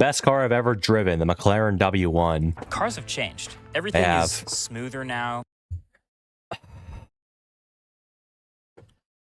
best car I've ever driven, the McLaren W1. Cars have changed. Everything is smoother now.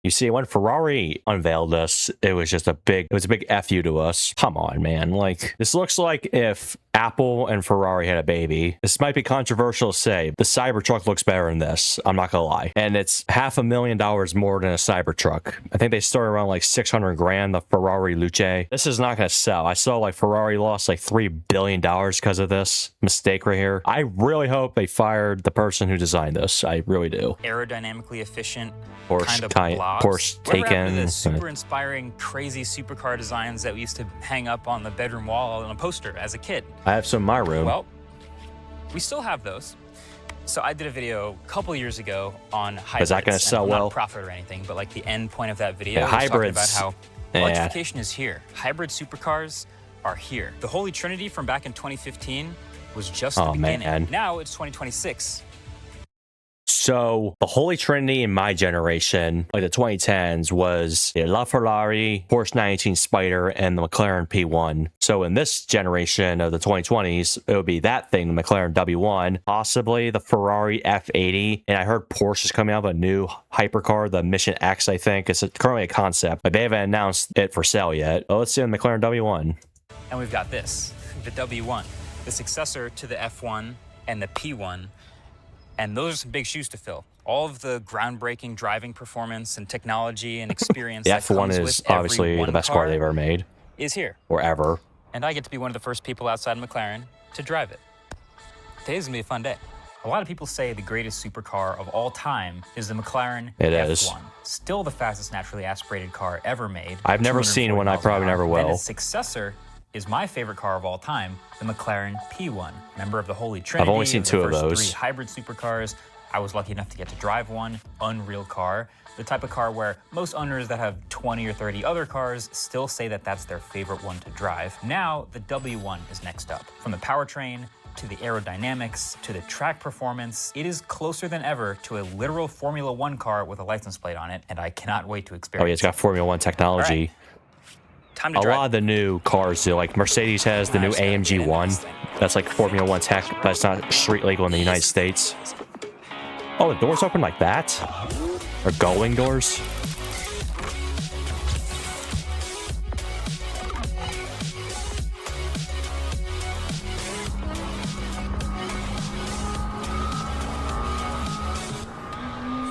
You see, when Ferrari unveiled this, it was a big F you to us. Come on, man. Like, this looks like if Apple and Ferrari had a baby. This might be controversial to say. The Cybertruck looks better than this. I'm not gonna lie. And it's $500,000 more than a Cybertruck. I think they started around like 600 grand, the Ferrari Luce. This is not gonna sell. I saw like Ferrari lost like $3 billion because of this mistake right here. I really hope they fired the person who designed this. I really do. Aerodynamically efficient, Porsche taken. The super inspiring, crazy supercar designs that we used to hang up on the bedroom wall on a poster as a kid. I have some in my room. Well, we still have those. So I did a video a couple years ago on hybrids. Is that going to sell well? Not profit or anything, but like the end point of that video, yeah, hybrids. Talking about how electrification is here. Hybrid supercars are here. The Holy Trinity from back in 2015 was just the beginning. Man. Now it's 2026. So the Holy Trinity in my generation, like the 2010s, was the LaFerrari, Porsche 918 Spider, and the McLaren P1. So in this generation of the 2020s, it would be that thing, the McLaren W1, possibly the Ferrari F80. And I heard Porsche is coming out with a new hypercar, the Mission X, I think. It's currently a concept, but they haven't announced it for sale yet. Oh, let's see the McLaren W1. And we've got this, the W1, the successor to the F1 and the P1. And those are some big shoes to fill. All of the groundbreaking driving performance and technology and experience the that F1 comes is with obviously the best car they've ever made. Is here. Or ever. And I get to be one of the first people outside McLaren to drive it. Today's gonna be a fun day. A lot of people say the greatest supercar of all time is the McLaren F1. Still the fastest naturally aspirated car ever made. I've never seen one, I probably never will. And its successor is my favorite car of all time, the McLaren P1, member of the Holy Trinity. I've only seen two of those. 3 hybrid supercars. I was lucky enough to get to drive one, unreal car. The type of car where most owners that have 20 or 30 other cars still say that that's their favorite one to drive. Now, the W1 is next up. From the powertrain, to the aerodynamics, to the track performance, it is closer than ever to a literal Formula One car with a license plate on it, and I cannot wait to experience it. Oh yeah, it's got Formula One technology. Time to a drive. lot of the new cars, like Mercedes has the new AMG 1. That's like Formula One tech, but it's not street legal in the United States. Oh, the doors open like that? Or gullwing doors?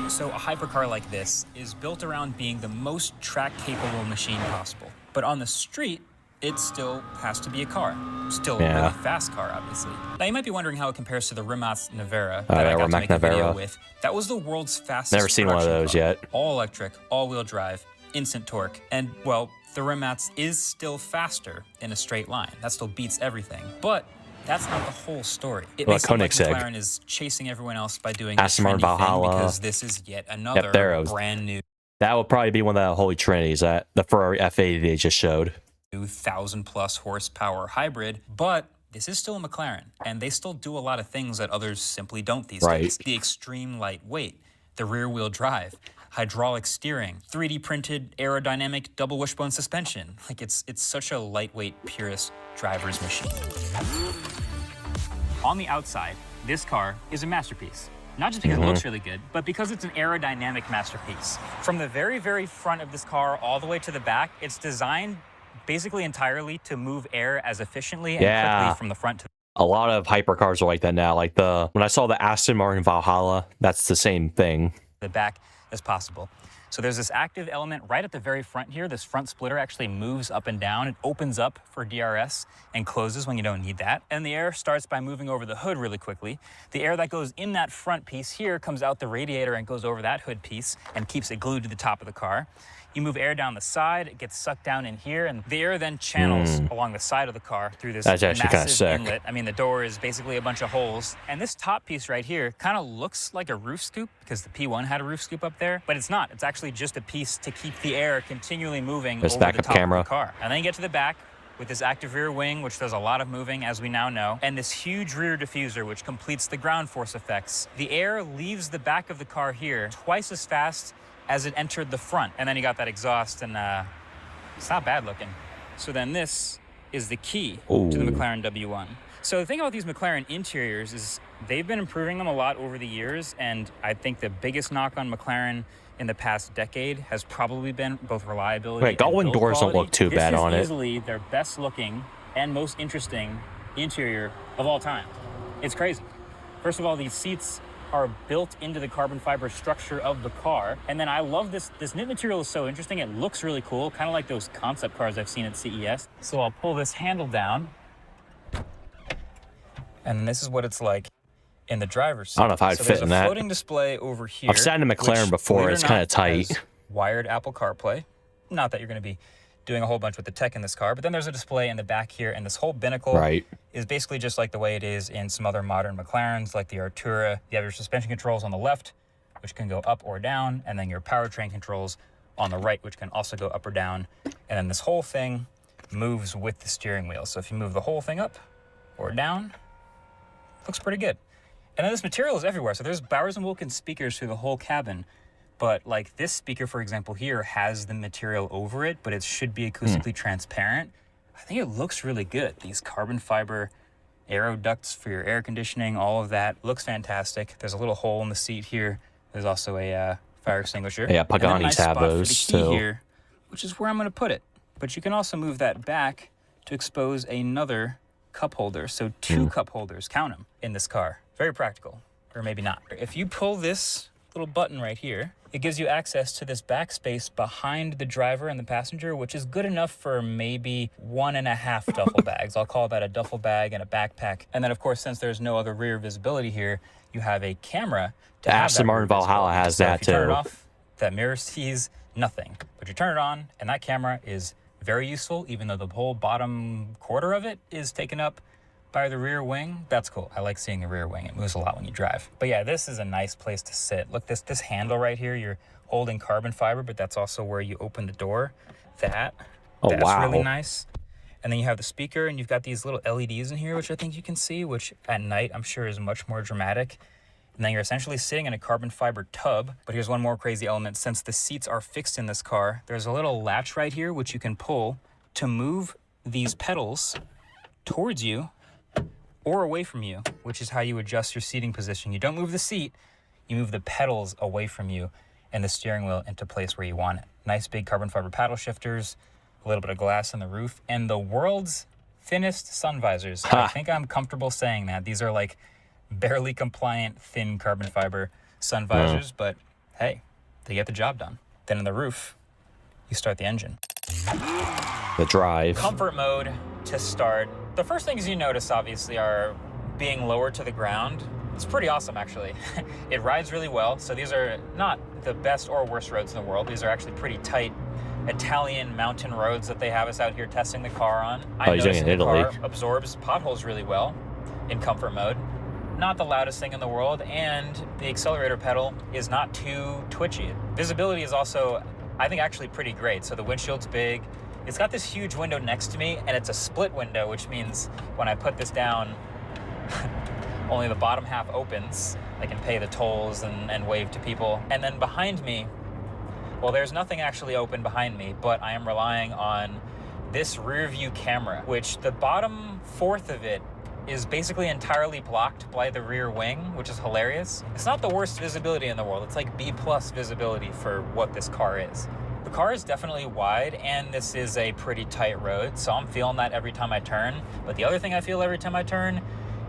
So a hypercar like this is built around being the most track-capable machine possible. But on the street, it still has to be a car. Still a really fast car, obviously. Now, you might be wondering how it compares to the Rimac Nevera that I got to make a video with. That was the world's fastest Never seen one of those yet. All electric, all-wheel drive, instant torque. And, well, the Rimac is still faster in a straight line. That still beats everything. But that's not the whole story. It makes it like McLaren is chasing everyone else by doing the trendy thing because this is yet another brand new. That would probably be one of the Holy Trinities, that the Ferrari F80 they just showed. 1,000+ horsepower hybrid, but this is still a McLaren, and they still do a lot of things that others simply don't these days. The extreme lightweight, the rear-wheel drive, hydraulic steering, 3D printed aerodynamic double wishbone suspension. Like it's such a lightweight, purist driver's machine. On the outside, this car is a masterpiece. Not just because it looks really good, but because it's an aerodynamic masterpiece. From the very, very front of this car all the way to the back, it's designed basically entirely to move air as efficiently and quickly from the front to a lot of hypercars are like that now. Like when I saw the Aston Martin Valhalla, that's the same thing. The back as possible. So there's this active element right at the very front here. This front splitter actually moves up and down. It opens up for DRS and closes when you don't need that. And the air starts by moving over the hood really quickly. The air that goes in that front piece here comes out the radiator and goes over that hood piece and keeps it glued to the top of the car. You move air down the side, it gets sucked down in here, and the air then channels along the side of the car through this massive inlet. I mean, the door is basically a bunch of holes. And this top piece right here kind of looks like a roof scoop because the P1 had a roof scoop up there, but it's not. It's actually just a piece to keep the air continually moving over the top of the car. And then you get to the back with this active rear wing, which does a lot of moving, as we now know, and this huge rear diffuser, which completes the ground force effects. The air leaves the back of the car here twice as fast as it entered the front. And then you got that exhaust, and it's not bad looking. So then this is the key Ooh. to the McLaren W1. So the thing about these McLaren interiors is they've been improving them a lot over the years, and I think the biggest knock on McLaren in the past decade has probably been both reliability and Gullwing build doors quality. don't look too bad on it. This is easily their best looking and most interesting interior of all time. It's crazy. First of all, these seats are built into the carbon fiber structure of the car. And then I love this knit material is so interesting. It looks really cool, kind of like those concept cars I've seen at CES. So I'll pull this handle down. And this is what it's like in the driver's seat. I don't know if I'd fit in that. So there's a floating display over here. I've sat in a McLaren before. It's kind of tight. Has wired Apple CarPlay. Not that you're going to be doing a whole bunch with the tech in this car, but then there's a display in the back here, and this whole binnacle is basically just like the way it is in some other modern McLarens, like the Artura. You have your suspension controls on the left, which can go up or down, and then your powertrain controls on the right, which can also go up or down. And then this whole thing moves with the steering wheel. So if you move the whole thing up or down, looks pretty good. And then this material is everywhere. So there's Bowers & Wilkins speakers through the whole cabin. But like this speaker, for example, here has the material over it, but it should be acoustically transparent. I think it looks really good. These carbon fiber aero ducts for your air conditioning, all of that looks fantastic. There's a little hole in the seat here. There's also a fire extinguisher. Yeah, Paganis have those too. Here, which is where I'm going to put it. But you can also move that back to expose another cup holder. So 2 cup holders, count them, in this car. Very practical, or maybe not. If you pull this little button right here, it gives you access to this backspace behind the driver and the passenger, which is good enough for maybe 1.5 duffel bags. I'll call that a duffel bag and a backpack. And then, of course, since there's no other rear visibility here, you have a camera to have Aston Martin Valhalla has that too. If you turn it off, that mirror sees nothing. But you turn it on, and that camera is very useful, even though the whole bottom quarter of it is taken up by the rear wing. That's cool. I like seeing the rear wing. It moves a lot when you drive. But yeah, this is a nice place to sit. Look, this handle right here, you're holding carbon fiber, but that's also where you open the door. That's really nice. And then you have the speaker, and you've got these little LEDs in here, which I think you can see, which at night I'm sure is much more dramatic. And then you're essentially sitting in a carbon fiber tub. But here's one more crazy element. Since the seats are fixed in this car, there's a little latch right here, which you can pull to move these pedals towards you or away from you, which is how you adjust your seating position. You don't move the seat, you move the pedals away from you and the steering wheel into place where you want it. Nice big carbon fiber paddle shifters, a little bit of glass on the roof, and the world's thinnest sun visors. I think I'm comfortable saying that. These are like barely compliant, thin carbon fiber sun visors, but hey, they get the job done. Then in the roof, you start the engine. The drive. Comfort mode to start. The first things you notice, obviously, are being lower to the ground. It's pretty awesome, actually. It rides really well. So these are not the best or worst roads in the world. These are actually pretty tight Italian mountain roads that they have us out here testing the car on. I noticed the car absorbs potholes really well in comfort mode. Not the loudest thing in the world, and the accelerator pedal is not too twitchy. Visibility is also, I think, actually pretty great. So the windshield's big. It's got this huge window next to me, and it's a split window, which means when I put this down, only the bottom half opens. I can pay the tolls and wave to people. And then behind me, well, there's nothing actually open behind me, but I am relying on this rear view camera, which the bottom fourth of it is basically entirely blocked by the rear wing, which is hilarious. It's not the worst visibility in the world. It's like B+ visibility for what this car is. The car is definitely wide, and this is a pretty tight road, so I'm feeling that every time I turn. But the other thing I feel every time I turn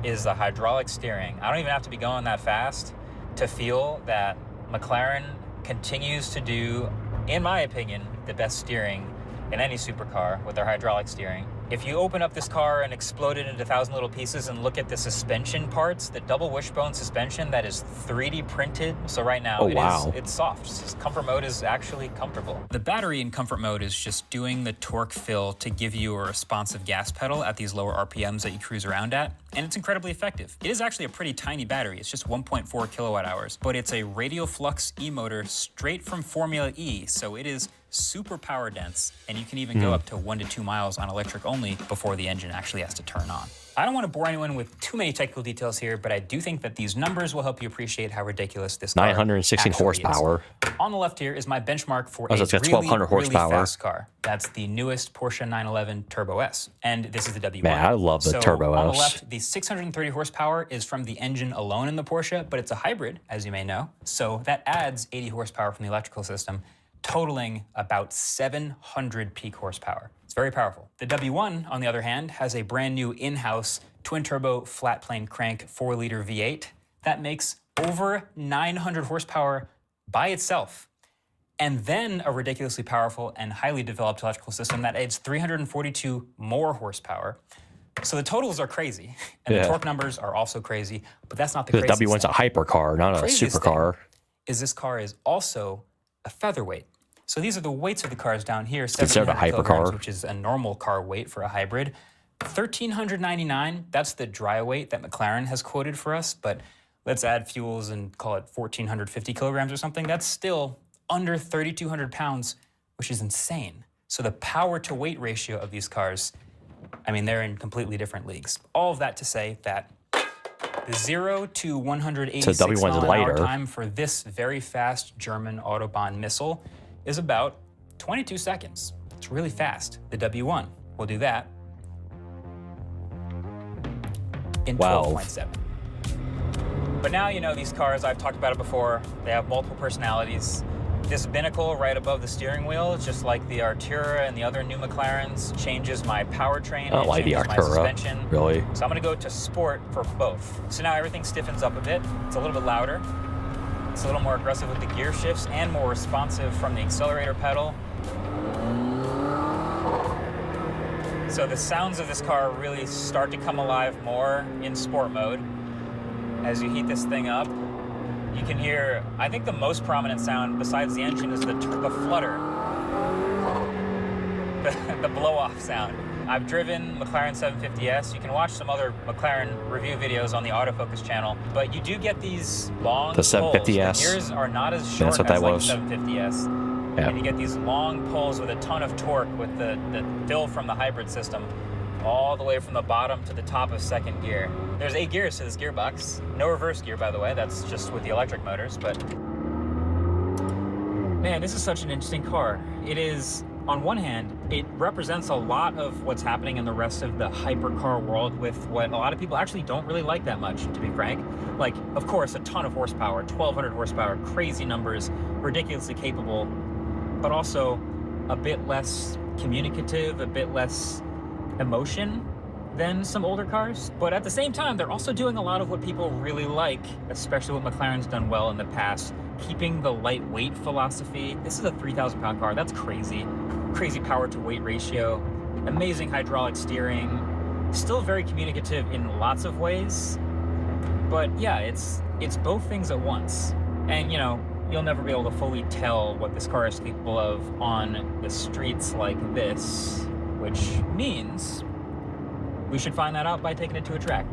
is the hydraulic steering. I don't even have to be going that fast to feel that McLaren continues to do, in my opinion, the best steering in any supercar with their hydraulic steering. If you open up this car and explode it into 1,000 little pieces and look at the suspension parts, the double wishbone suspension that is 3D printed. So right now it's soft. Comfort mode is actually comfortable. The battery in comfort mode is just doing the torque fill to give you a responsive gas pedal at these lower RPMs that you cruise around at. And it's incredibly effective. It is actually a pretty tiny battery. It's just 1.4 kilowatt hours, but it's a radial flux e-motor straight from Formula E. So it is super power dense, and you can even go up to 1 to 2 miles on electric only before the engine actually has to turn on. I don't want to bore anyone with too many technical details here, but I do think that these numbers will help you appreciate how ridiculous this car 916 horsepower. is. On the left here is my benchmark for Oh, a so it's got really, 1200 horsepower. really fast car. That's the newest Porsche 911 Turbo S, and this is the W1. Man, I love the Turbo on S. the left, the 630 horsepower is from the engine alone in the Porsche, but it's a hybrid, as you may know. So that adds 80 horsepower from the electrical system, totaling about 700 peak horsepower. It's very powerful. The W1, on the other hand, has a brand new in-house twin-turbo flat-plane crank 4-liter V8 that makes over 900 horsepower by itself. And then a ridiculously powerful and highly developed electrical system that adds 342 more horsepower. So the totals are crazy, and the torque numbers are also crazy, but that's not the craziest thing. The W1's a hypercar, not a supercar. Is this car is also a featherweight. So these are the weights of the cars down here. Considered a 1,700 hypercar, kilograms, which is a normal car weight for a hybrid. 1,399, that's the dry weight that McLaren has quoted for us, but let's add fuels and call it 1,450 kilograms or something. That's still under 3,200 pounds, which is insane. So the power to weight ratio of these cars, I mean, they're in completely different leagues. All of that to say that the 0 to 186 mile-an-hour time for this very fast German Autobahn missile is about 22 seconds. It's really fast. The W1 will do that in 12.7. But now, you know, these cars, I've talked about it before, they have multiple personalities. This binnacle right above the steering wheel, just like the Artura and the other new McLarens, changes my powertrain. I don't like the my Artura, suspension. really. So I'm gonna go to sport for both. So now everything stiffens up a bit. It's a little bit louder. It's a little more aggressive with the gear shifts and more responsive from the accelerator pedal. So the sounds of this car really start to come alive more in sport mode. As you heat this thing up, you can hear, I think the most prominent sound besides the engine is the flutter, the blow-off sound. I've driven McLaren 750S. You can watch some other McLaren review videos on the autofocus channel, but you do get these long pulls. The 750S. The gears are not as short as like the 750S. Yeah. And you get these long pulls with a ton of torque with the fill from the hybrid system all the way from the bottom to the top of second gear. There's 8 gears to this gearbox. No reverse gear, by the way. That's just with the electric motors, but man, this is such an interesting car. It is, on one hand, it represents a lot of what's happening in the rest of the hypercar world with what a lot of people actually don't really like that much, to be frank. Like, of course, a ton of horsepower, 1,200 horsepower, crazy numbers, ridiculously capable, but also a bit less communicative, a bit less emotion than some older cars. But at the same time, they're also doing a lot of what people really like, especially what McLaren's done well in the past, keeping the lightweight philosophy. This is a 3,000-pound car. That's crazy. Crazy power to weight ratio, amazing hydraulic steering, still very communicative in lots of ways. But yeah, it's both things at once. And you know, you'll never be able to fully tell what this car is capable of on the streets like this, which means we should find that out by taking it to a track.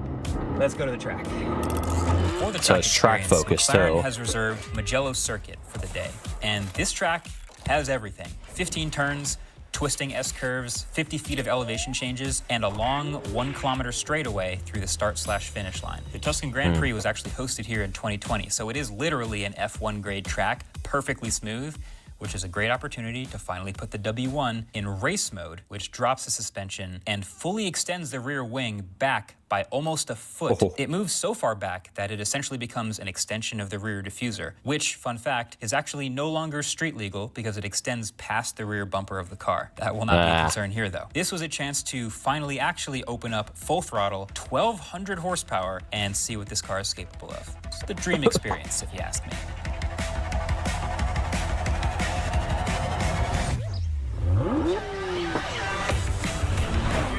Let's go to the track. For the so it's track focused, McLaren has reserved Mugello Circuit for the day, and this track has everything: 15 turns, twisting S-curves, 50 feet of elevation changes, and a long 1 kilometer straightaway through the start/finish line. The Tuscan Grand Prix was actually hosted here in 2020, so it is literally an F1 grade track, perfectly smooth, which is a great opportunity to finally put the W1 in race mode, which drops the suspension and fully extends the rear wing back by almost a foot. It moves so far back that it essentially becomes an extension of the rear diffuser, which, fun fact, is actually no longer street legal because it extends past the rear bumper of the car. That will not be a concern here, though. This was a chance to finally actually open up full throttle, 1,200 horsepower, and see what this car is capable of. It's the dream experience, if you ask me.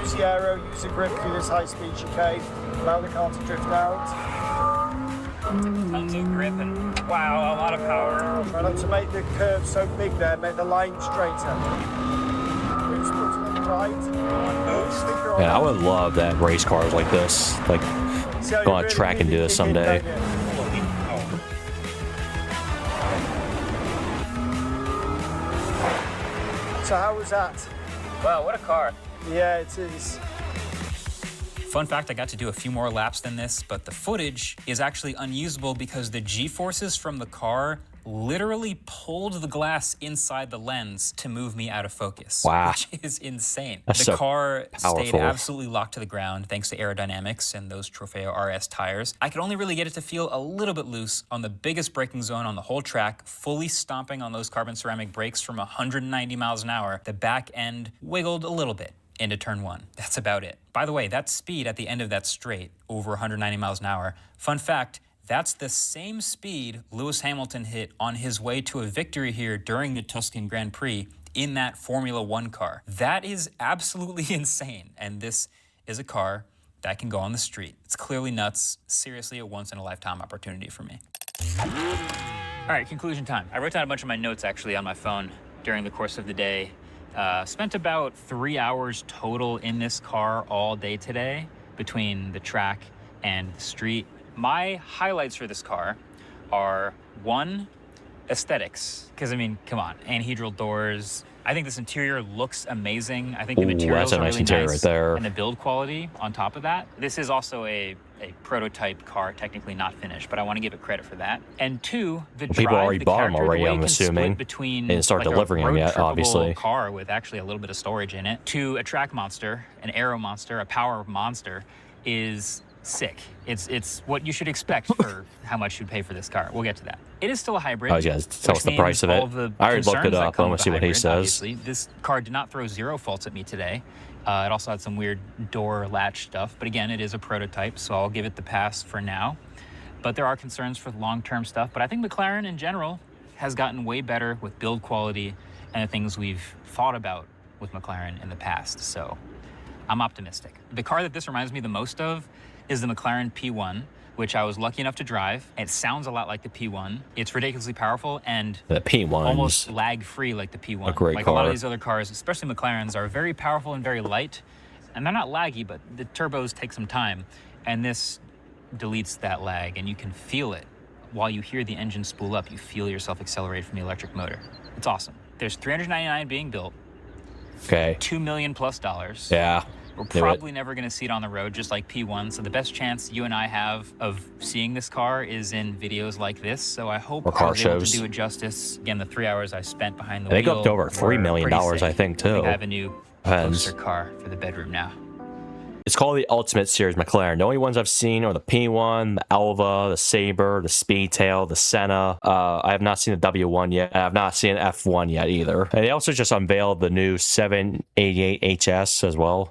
Use the aero, use the grip through this high-speed chicane, allow the car to drift out. Tons of grip and, wow, a lot of power. Try not to make the curve so big there, make the line straighter. Who's putting on the right? Yeah, I would love that race cars like this. Like, go on a track and do this someday. So how was that? Wow, what a car. Yeah, it is. Fun fact, I got to do a few more laps than this, but the footage is actually unusable because the G-forces from the car literally pulled the glass inside the lens to move me out of focus. Wow. Which is insane. That's The so car stayed powerful. absolutely locked to the ground thanks to aerodynamics and those Trofeo RS tires. I could only really get it to feel a little bit loose on the biggest braking zone on the whole track, fully stomping on those carbon ceramic brakes from 190 miles an hour. The back end wiggled a little bit into turn one. That's about it. By the way, that speed at the end of that straight, over 190 miles an hour, fun fact, that's the same speed Lewis Hamilton hit on his way to a victory here during the Tuscan Grand Prix in that Formula One car. That is absolutely insane. And this is a car that can go on the street. It's clearly nuts. Seriously, a once-in-a-lifetime opportunity for me. All right, conclusion time. I wrote down a bunch of my notes actually on my phone during the course of the day. Spent about 3 hours total in this car all day today between the track and the street. My highlights for this car are, one, aesthetics. Because, I mean, come on, anhedral doors. I think this interior looks amazing. I think the materials that's a are nice really interior nice. right there. And the build quality on top of that. This is also a prototype car, technically not finished, but I want to give it credit for that. And two, the drive, People already the bought them character, already, the way I'm it can assuming. split between They didn't start like delivering a them road yet, trippable obviously. car with actually a little bit of storage in it to a track monster, an aero monster, a power monster is sick. It's what you should expect for how much you'd pay for this car. We'll get to that. It is still a hybrid. Oh, you guys tell us which the price of means it. all the I already looked it concerns that up. come I want with to see a what he hybrid, says. obviously. This car did not throw zero faults at me today. It also had some weird door latch stuff, but again, it is a prototype, so I'll give it the pass for now. But there are concerns for the long-term stuff. But I think McLaren in general has gotten way better with build quality and the things we've thought about with McLaren in the past. So I'm optimistic. The car that this reminds me the most of is the McLaren P1, which I was lucky enough to drive. It sounds a lot like the P1. It's ridiculously powerful and The P1's almost lag-free like the P1. a great like a lot car. of these other cars, especially McLarens, are very powerful and very light. And they're not laggy, but the turbos take some time. And this deletes that lag, and you can feel it. While you hear the engine spool up, you feel yourself accelerate from the electric motor. It's awesome. There's 399 being built, Okay. $2 million plus. Yeah. We're Knew it. probably never going to see it on the road, just like P1. So the best chance you and I have of seeing this car is in videos like this. So I hope Or car I was able shows. to do it justice. Again, the 3 hours I spent behind the They wheel go up to over were $3 million, pretty sick. I think, too. I think I have a new Depends. poster car for the bedroom now. It's called the Ultimate Series McLaren. The only ones I've seen are the P1, the Elva, the Sabre, the Speedtail, the Senna. I have not seen the W1 yet. I have not seen F1 yet either. And they also just unveiled the new 788 HS as well.